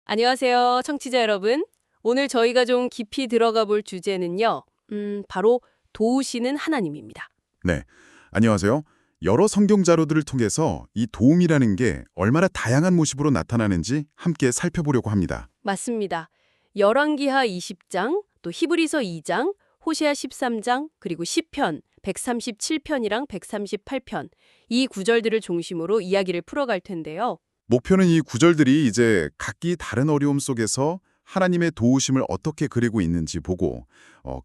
안녕하세요, 청취자 여러분. 오늘 저희가 좀 깊이 들어가 볼 주제는요, 바로 도우시는 하나님입니다. 네, 안녕하세요. 여러 성경 자료들을 통해서 이 도움이라는 게 얼마나 다양한 모습으로 나타나는지 함께 살펴보려고 합니다. 맞습니다. 열왕기하 20장, 또 히브리서 2장, 호세아 13장, 그리고 시편 137편이랑 138편, 이 구절들을 중심으로 이야기를 풀어갈 텐데요. 목표는 이 구절들이 이제 각기 다른 어려움 속에서 하나님의 도우심을 어떻게 그리고 있는지 보고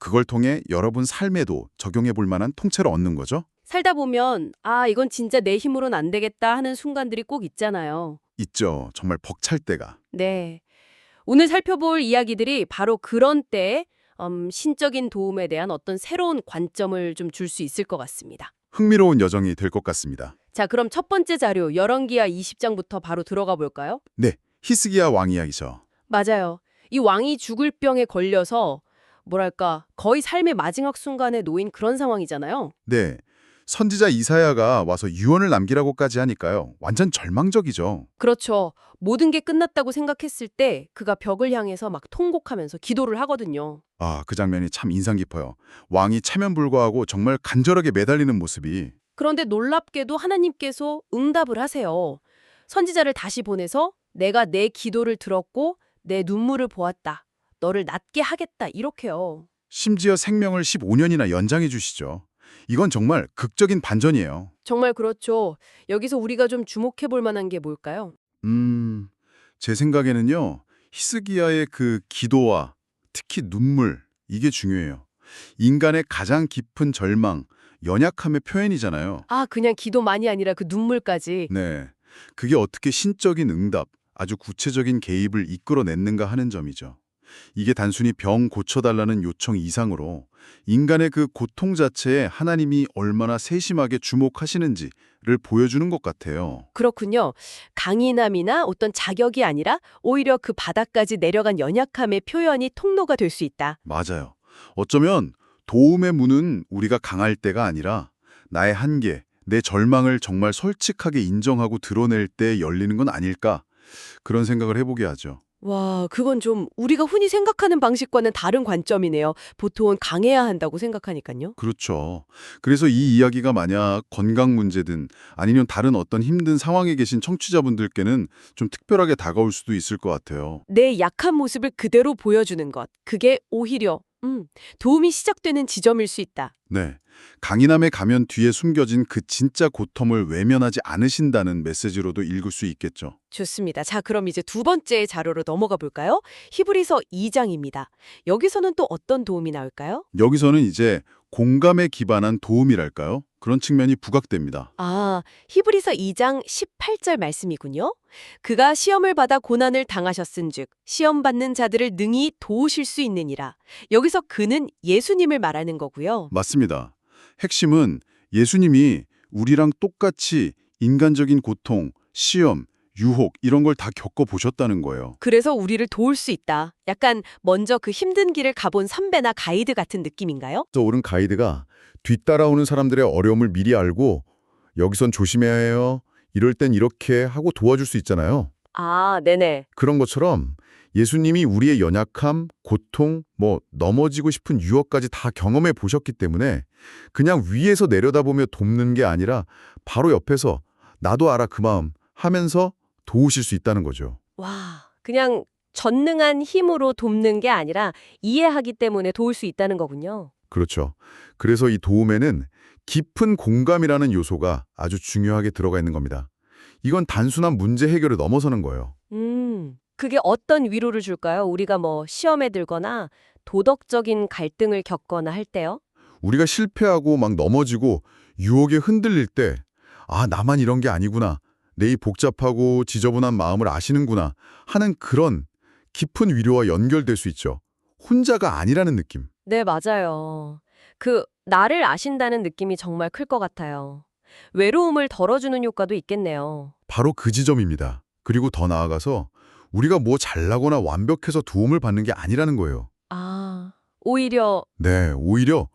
그걸 통해 여러분 삶에도 적용해 볼 만한 통째로 얻는 거죠. 살다 보면, 이건 진짜 내 힘으로는 안 되겠다 하는 순간들이 꼭 있잖아요. 있죠. 정말 벅찰 때가. 네. 오늘 살펴볼 이야기들이 바로 그런 때에 신적인 도움에 대한 어떤 새로운 관점을 좀 줄 수 있을 것 같습니다. 흥미로운 여정이 될 것 같습니다. 자, 그럼 첫 번째 자료 열왕기하 20장부터 바로 들어가 볼까요? 네, 히스기야 왕 이야기죠. 맞아요. 이 왕이 죽을 병에 걸려서 뭐랄까 거의 삶의 마지막 순간에 놓인 그런 상황이잖아요. 네, 선지자 이사야가 와서 유언을 남기라고까지 하니까요. 완전 절망적이죠. 그렇죠. 모든 게 끝났다고 생각했을 때 그가 벽을 향해서 막 통곡하면서 기도를 하거든요. 그 장면이 참 인상 깊어요. 왕이 체면불고하고 정말 간절하게 매달리는 모습이. 그런데 놀랍게도 하나님께서 응답을 하세요. 선지자를 다시 보내서 내가 내 기도를 들었고 내 눈물을 보았다. 너를 낫게 하겠다. 이렇게요. 심지어 생명을 15년이나 연장해 주시죠. 이건 정말 극적인 반전이에요. 정말 그렇죠. 여기서 우리가 좀 주목해 볼 만한 게 뭘까요? 제 생각에는요. 히스기야의 그 기도와 특히 눈물, 이게 중요해요. 인간의 가장 깊은 절망, 연약함의 표현이잖아요. 그냥 기도만이 아니라 그 눈물까지. 네. 그게 어떻게 신적인 응답, 아주 구체적인 개입을 이끌어냈는가 하는 점이죠. 이게 단순히 병 고쳐달라는 요청 이상으로 인간의 그 고통 자체에 하나님이 얼마나 세심하게 주목하시는지를 보여주는 것 같아요. 그렇군요. 강인함이나 어떤 자격이 아니라 오히려 그 바닥까지 내려간 연약함의 표현이 통로가 될 수 있다. 맞아요. 어쩌면 도움의 문은 우리가 강할 때가 아니라 나의 한계, 내 절망을 정말 솔직하게 인정하고 드러낼 때 열리는 건 아닐까? 그런 생각을 해보게 하죠. 와, 그건 좀 우리가 흔히 생각하는 방식과는 다른 관점이네요. 보통은 강해야 한다고 생각하니까요. 그렇죠. 그래서 이 이야기가 만약 건강 문제든 아니면 다른 어떤 힘든 상황에 계신 청취자분들께는 좀 특별하게 다가올 수도 있을 것 같아요. 내 약한 모습을 그대로 보여주는 것. 그게 오히려 도움이 시작되는 지점일 수 있다. 네. 강인함의 가면 뒤에 숨겨진 그 진짜 고통을 외면하지 않으신다는 메시지로도 읽을 수 있겠죠. 좋습니다. 자, 그럼 이제 두 번째 자료로 넘어가 볼까요? 히브리서 2장입니다. 여기서는 또 어떤 도움이 나올까요? 여기서는 이제 공감에 기반한 도움이랄까요? 그런 측면이 부각됩니다. 히브리서 2장 18절 말씀이군요. 그가 시험을 받아 고난을 당하셨은즉 시험 받는 자들을 능히 도우실 수 있느니라. 여기서 그는 예수님을 말하는 거고요. 맞습니다. 핵심은 예수님이 우리랑 똑같이 인간적인 고통, 시험, 유혹 이런 걸 다 겪어보셨다는 거예요. 그래서 우리를 도울 수 있다. 약간 먼저 그 힘든 길을 가본 선배나 가이드 같은 느낌인가요? 저 오른 가이드가 뒤따라오는 사람들의 어려움을 미리 알고 여기선 조심해야 해요. 이럴 땐 이렇게 하고 도와줄 수 있잖아요. 네네. 그런 것처럼 예수님이 우리의 연약함, 고통, 넘어지고 싶은 유혹까지 다 경험해 보셨기 때문에 그냥 위에서 내려다보며 돕는 게 아니라 바로 옆에서 나도 알아 그 마음 하면서 도우실 수 있다는 거죠. 와, 그냥 전능한 힘으로 돕는 게 아니라 이해하기 때문에 도울 수 있다는 거군요. 그렇죠. 그래서 이 도움에는 깊은 공감이라는 요소가 아주 중요하게 들어가 있는 겁니다. 이건 단순한 문제 해결을 넘어서는 거예요. 그게 어떤 위로를 줄까요? 우리가 시험에 들거나 도덕적인 갈등을 겪거나 할 때요? 우리가 실패하고 막 넘어지고 유혹에 흔들릴 때 나만 이런 게 아니구나. 내 이 복잡하고 지저분한 마음을 아시는구나 하는 그런 깊은 위로와 연결될 수 있죠. 혼자가 아니라는 느낌. 네, 맞아요. 나를 아신다는 느낌이 정말 클 것 같아요. 외로움을 덜어주는 효과도 있겠네요. 바로 그 지점입니다. 그리고 더 나아가서 우리가 뭐 잘나거나 완벽해서 도움을 받는 게 아니라는 거예요. 오히려, 네, 오히려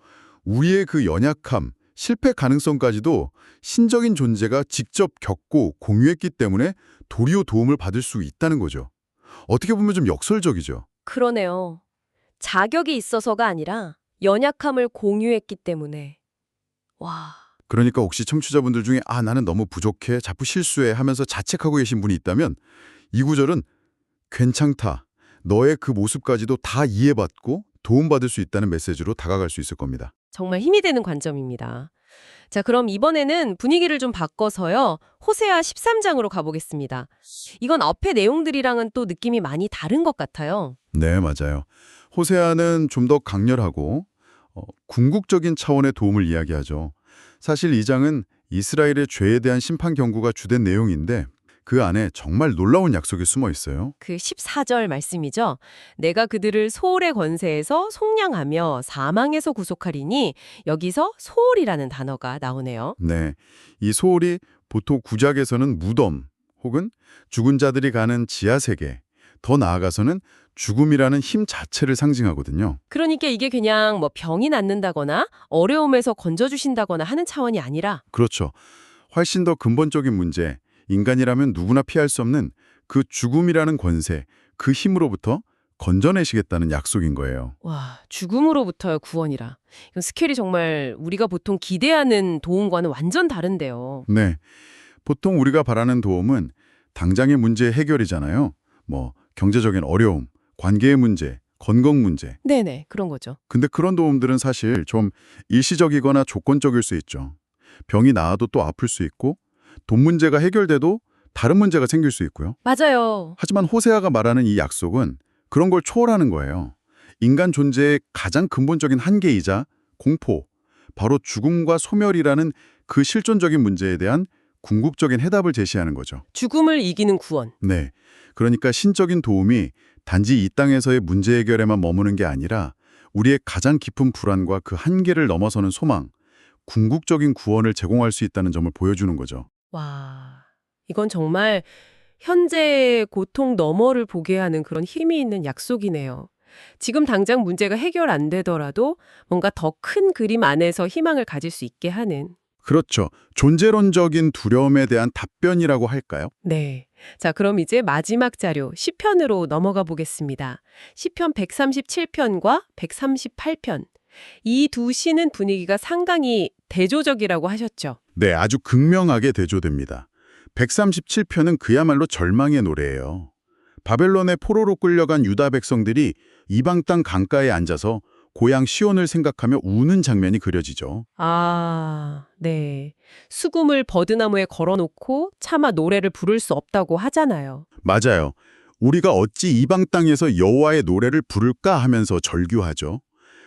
우리의 그 연약함, 실패 가능성까지도 신적인 존재가 직접 겪고 공유했기 때문에 도리어 도움을 받을 수 있다는 거죠. 어떻게 보면 좀 역설적이죠. 그러네요. 자격이 있어서가 아니라 연약함을 공유했기 때문에. 와, 그러니까 혹시 청취자분들 중에 나는 너무 부족해, 자꾸 실수해 하면서 자책하고 계신 분이 있다면 이 구절은 괜찮다. 너의 그 모습까지도 다 이해받고 도움받을 수 있다는 메시지로 다가갈 수 있을 겁니다. 정말 힘이 되는 관점입니다. 자, 그럼 이번에는 분위기를 좀 바꿔서요. 호세아 13장으로 가보겠습니다. 이건 앞의 내용들이랑은 또 느낌이 많이 다른 것 같아요. 네, 맞아요. 호세아는 좀 더 강렬하고 궁극적인 차원의 도움을 이야기하죠. 사실 이 장은 이스라엘의 죄에 대한 심판 경고가 주된 내용인데 그 안에 정말 놀라운 약속이 숨어 있어요. 그 14절 말씀이죠. 내가 그들을 소홀의 권세에서 속량하며 사망에서 구속하리니 여기서 소홀이라는 단어가 나오네요. 네, 이 소홀이 보통 구약에서는 무덤 혹은 죽은 자들이 가는 지하세계, 더 나아가서는 죽음이라는 힘 자체를 상징하거든요. 그러니까 이게 그냥 뭐 병이 낫는다거나 어려움에서 건져주신다거나 하는 차원이 아니라 그렇죠. 훨씬 더 근본적인 문제, 인간이라면 누구나 피할 수 없는 그 죽음이라는 권세, 그 힘으로부터 건져내시겠다는 약속인 거예요. 와, 죽음으로부터의 구원이라. 이건 스케일이 정말 우리가 보통 기대하는 도움과는 완전 다른데요. 네, 보통 우리가 바라는 도움은 당장의 문제 해결이잖아요. 뭐 경제적인 어려움, 관계의 문제, 건강 문제. 네네, 그런 거죠. 근데 그런 도움들은 사실 좀 일시적이거나 조건적일 수 있죠. 병이 나아도 또 아플 수 있고 돈 문제가 해결돼도 다른 문제가 생길 수 있고요. 맞아요. 하지만 호세아가 말하는 이 약속은 그런 걸 초월하는 거예요. 인간 존재의 가장 근본적인 한계이자 공포, 바로 죽음과 소멸이라는 그 실존적인 문제에 대한 궁극적인 해답을 제시하는 거죠. 죽음을 이기는 구원. 네. 그러니까 신적인 도움이 단지 이 땅에서의 문제 해결에만 머무는 게 아니라 우리의 가장 깊은 불안과 그 한계를 넘어서는 소망, 궁극적인 구원을 제공할 수 있다는 점을 보여주는 거죠. 와, 이건 정말 현재의 고통 너머를 보게 하는 그런 힘이 있는 약속이네요. 지금 당장 문제가 해결 안 되더라도 뭔가 더 큰 그림 안에서 희망을 가질 수 있게 하는. 그렇죠. 존재론적인 두려움에 대한 답변이라고 할까요? 네. 자, 그럼 이제 마지막 자료 시편으로 넘어가 보겠습니다. 시편 137편과 138편. 이 두 시는 분위기가 상당히 대조적이라고 하셨죠. 네, 아주 극명하게 대조됩니다. 137편은 그야말로 절망의 노래예요. 바벨론의 포로로 끌려간 유다 백성들이 이방 땅 강가에 앉아서 고향 시온을 생각하며 우는 장면이 그려지죠. 아, 네. 수금을 버드나무에 걸어놓고 차마 노래를 부를 수 없다고 하잖아요. 맞아요. 우리가 어찌 이방 땅에서 여호와의 노래를 부를까 하면서 절규하죠.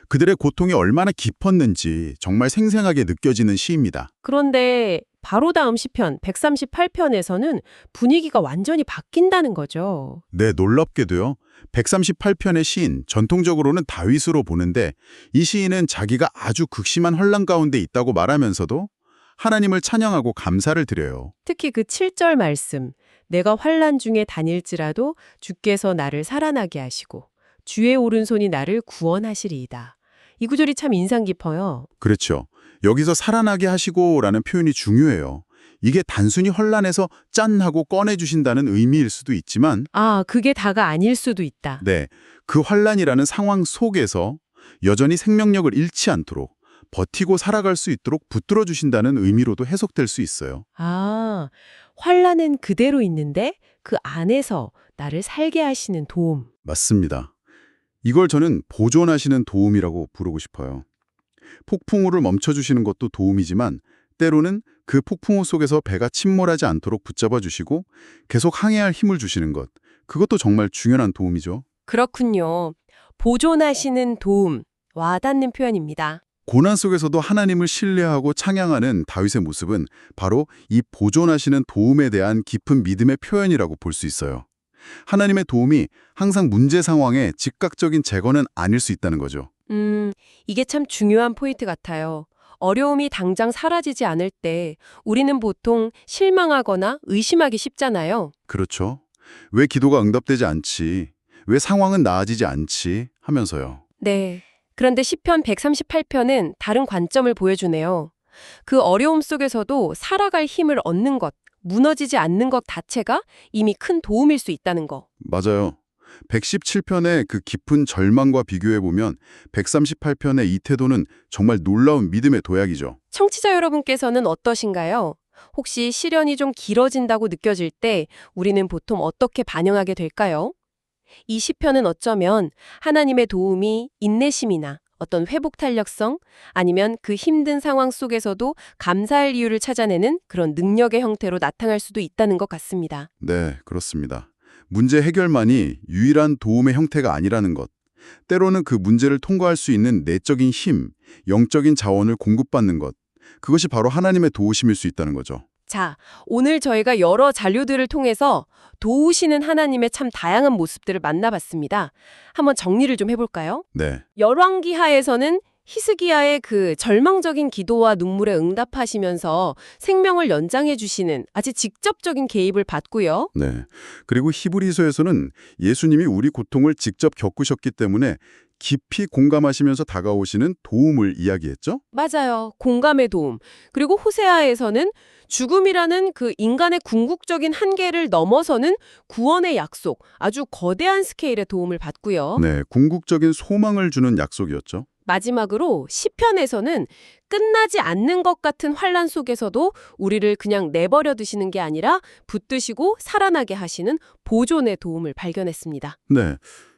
그들의 고통이 얼마나 깊었는지 정말 생생하게 느껴지는 시입니다. 그런데 바로 다음 시편 138편에서는 분위기가 완전히 바뀐다는 거죠. 네, 놀랍게도요. 138편의 시인, 전통적으로는 다윗으로 보는데 이 시인은 자기가 아주 극심한 환난 가운데 있다고 말하면서도 하나님을 찬양하고 감사를 드려요. 특히 그 7절 말씀, 내가 환난 중에 다닐지라도 주께서 나를 살아나게 하시고 주의 오른손이 나를 구원하시리이다. 이 구절이 참 인상 깊어요. 그렇죠. 여기서 살아나게 하시고라는 표현이 중요해요. 이게 단순히 혼란해서 짠 하고 꺼내주신다는 의미일 수도 있지만 아, 그게 다가 아닐 수도 있다. 네, 그 환란이라는 상황 속에서 여전히 생명력을 잃지 않도록 버티고 살아갈 수 있도록 붙들어 주신다는 의미로도 해석될 수 있어요. 아, 환란은 그대로 있는데 그 안에서 나를 살게 하시는 도움. 맞습니다. 이걸 저는 보존하시는 도움이라고 부르고 싶어요. 폭풍우를 멈춰주시는 것도 도움이지만 때로는 그 폭풍우 속에서 배가 침몰하지 않도록 붙잡아 주시고 계속 항해할 힘을 주시는 것, 그것도 정말 중요한 도움이죠. 그렇군요. 보존하시는 도움. 와닿는 표현입니다. 고난 속에서도 하나님을 신뢰하고 찬양하는 다윗의 모습은 바로 이 보존하시는 도움에 대한 깊은 믿음의 표현이라고 볼 수 있어요. 하나님의 도움이 항상 문제 상황의 즉각적인 제거는 아닐 수 있다는 거죠. 이게 참 중요한 포인트 같아요. 어려움이 당장 사라지지 않을 때 우리는 보통 실망하거나 의심하기 쉽잖아요. 그렇죠. 왜 기도가 응답되지 않지? 왜 상황은 나아지지 않지? 하면서요. 네. 그런데 시편 138편은 다른 관점을 보여주네요. 그 어려움 속에서도 살아갈 힘을 얻는 것, 무너지지 않는 것 자체가 이미 큰 도움일 수 있다는 거. 맞아요. 117편의 그 깊은 절망과 비교해보면 138편의 이 태도는 정말 놀라운 믿음의 도약이죠. 청취자 여러분께서는 어떠신가요? 혹시 시련이 좀 길어진다고 느껴질 때 우리는 보통 어떻게 반응하게 될까요? 이 시편은 어쩌면 하나님의 도움이 인내심이나 어떤 회복 탄력성 아니면 그 힘든 상황 속에서도 감사할 이유를 찾아내는 그런 능력의 형태로 나타날 수도 있다는 것 같습니다. 네, 그렇습니다. 문제 해결만이 유일한 도움의 형태가 아니라는 것. 때로는 그 문제를 통과할 수 있는 내적인 힘, 영적인 자원을 공급받는 것. 그것이 바로 하나님의 도우심일 수 있다는 거죠. 자, 오늘 저희가 여러 자료들을 통해서 도우시는 하나님의 참 다양한 모습들을 만나봤습니다. 한번 정리를 좀 해볼까요? 네, 열왕기하에서는 히스기야의 그 절망적인 기도와 눈물에 응답하시면서 생명을 연장해 주시는 아주 직접적인 개입을 받고요. 네. 그리고 히브리서에서는 예수님이 우리 고통을 직접 겪으셨기 때문에 깊이 공감하시면서 다가오시는 도움을 이야기했죠? 맞아요. 공감의 도움. 그리고 호세아에서는 죽음이라는 그 인간의 궁극적인 한계를 넘어서는 구원의 약속, 아주 거대한 스케일의 도움을 받고요. 네, 궁극적인 소망을 주는 약속이었죠. 마지막으로 시편에서는 끝나지 않는 것 같은 환란 속에서도 우리를 그냥 내버려 두시는 게 아니라 붙드시고 살아나게 하시는 보존의 도움을 발견했습니다. 네.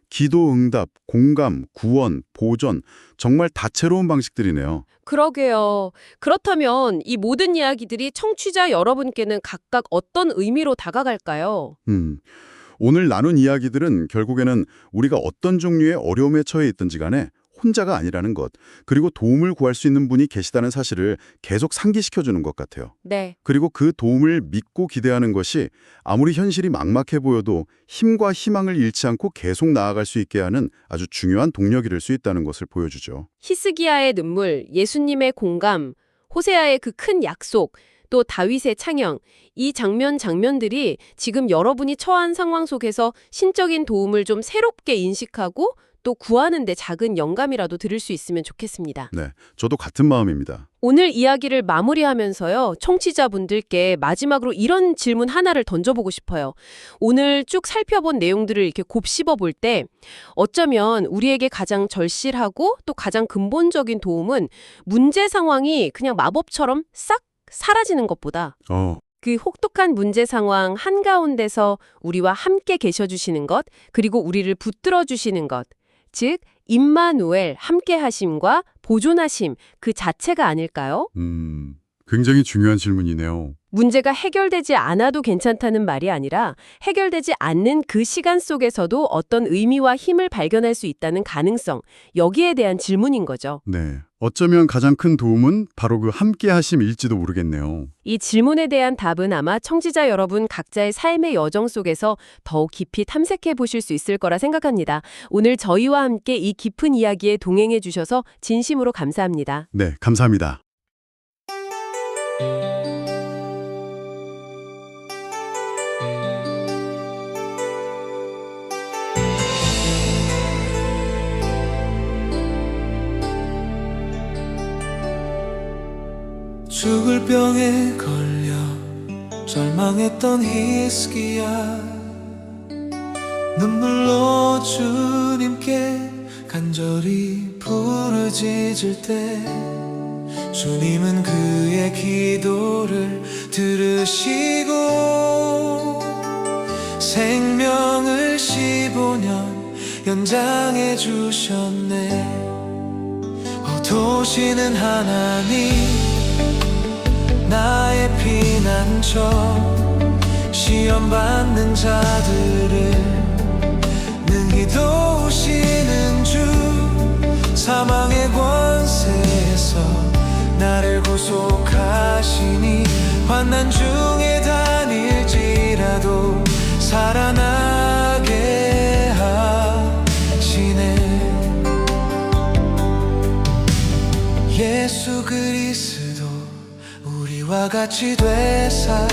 기도 응답, 공감, 구원, 보존, 정말 다채로운 방식들이네요. 그러게요. 그렇다면 이 모든 이야기들이 청취자 여러분께는 각각 어떤 의미로 다가갈까요? 오늘 나눈 이야기들은 결국에는 우리가 어떤 종류의 어려움에 처해 있든지 간에 혼자가 아니라는 것, 그리고 도움을 구할 수 있는 분이 계시다는 사실을 계속 상기시켜주는 것 같아요. 네. 그리고 그 도움을 믿고 기대하는 것이 아무리 현실이 막막해 보여도 힘과 희망을 잃지 않고 계속 나아갈 수 있게 하는 아주 중요한 동력이 될 수 있다는 것을 보여주죠. 히스기야의 눈물, 예수님의 공감, 호세아의 그 큰 약속, 또 다윗의 찬양, 이 장면들이 지금 여러분이 처한 상황 속에서 신적인 도움을 좀 새롭게 인식하고 또 구하는 데 작은 영감이라도 들을 수 있으면 좋겠습니다. 네, 저도 같은 마음입니다. 오늘 이야기를 마무리하면서요, 청취자분들께 마지막으로 이런 질문 하나를 던져보고 싶어요. 오늘 쭉 살펴본 내용들을 이렇게 곱씹어 볼 때 어쩌면 우리에게 가장 절실하고 또 가장 근본적인 도움은 문제 상황이 그냥 마법처럼 싹 사라지는 것보다 그 혹독한 문제 상황 한가운데서 우리와 함께 계셔주시는 것, 그리고 우리를 붙들어 주시는 것, 즉 임마누엘 함께 하심과 보존하심 그 자체가 아닐까요? 굉장히 중요한 질문이네요. 문제가 해결되지 않아도 괜찮다는 말이 아니라 해결되지 않는 그 시간 속에서도 어떤 의미와 힘을 발견할 수 있다는 가능성, 여기에 대한 질문인 거죠. 네, 어쩌면 가장 큰 도움은 바로 그 함께 하심일지도 모르겠네요. 이 질문에 대한 답은 아마 청취자 여러분 각자의 삶의 여정 속에서 더욱 깊이 탐색해 보실 수 있을 거라 생각합니다. 오늘 저희와 함께 이 깊은 이야기에 동행해 주셔서 진심으로 감사합니다. 네, 감사합니다. 죽을 병에 걸려 절망했던 히스기야 눈물로 주님께 간절히 부르짖을 때 주님은 그의 기도를 들으시고 생명을 15년 연장해 주셨네. 도우시는 하나님 나의 피난처 시험받는 자들을 능히 도우시는 주 사망의 권세에서 나를 구속하시니 환난 중에 다닐지라도 살아나게 하시네. 예수 그리스도 우리와 같이 되사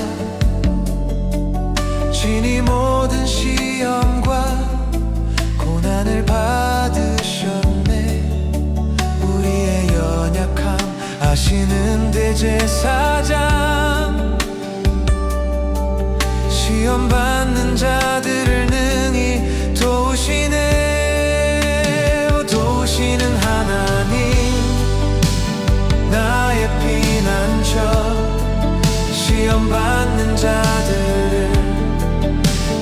친히 모든 시험과 고난을 받으셨네. 우리의 연약함 아시는 대제사장 시험 받는 자들을 능히 도우시네. 도우시는 하나님 나의 피난처 시험 받는 자들을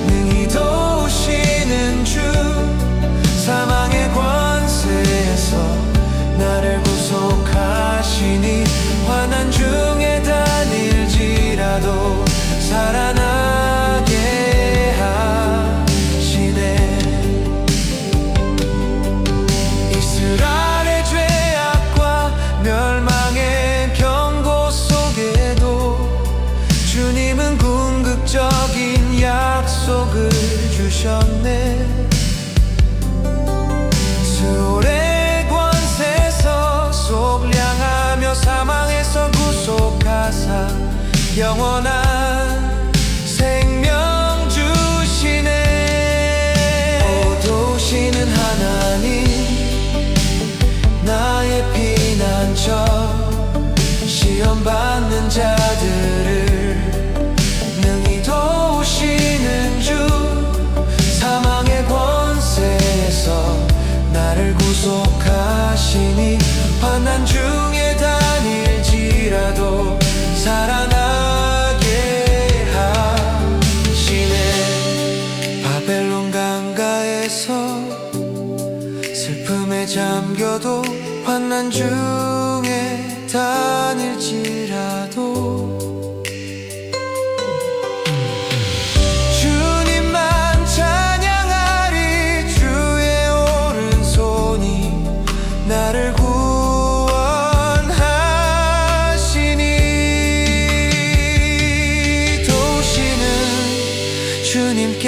능히 도우시는 주 사망의 권세에서 나를 구속하시니 환난 중에 다닐지라도 살아나게 하시네. 이스라엘의 죄악과 멸망의 경고 속에도 주님은 궁극적인 약속을 주셨네. 스올의 권세에서 속량하며 사망에서 구속하사 영원한 생명 주시네. 오 도우시는 하나님 나의 피난처 시험 받는 자들을 능히 도우시는 주 사망의 권세에서 나를 구속하시니 환난 중에 다닐지라도 살아나게 하시네. 바벨론 강가에서 슬픔에 잠겨도 환난 중에 다닐지라도 주님만 찬양하리. 주의 오른손이 나를 구원하시니 도우시는 주님께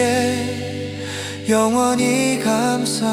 영원히 감사하리.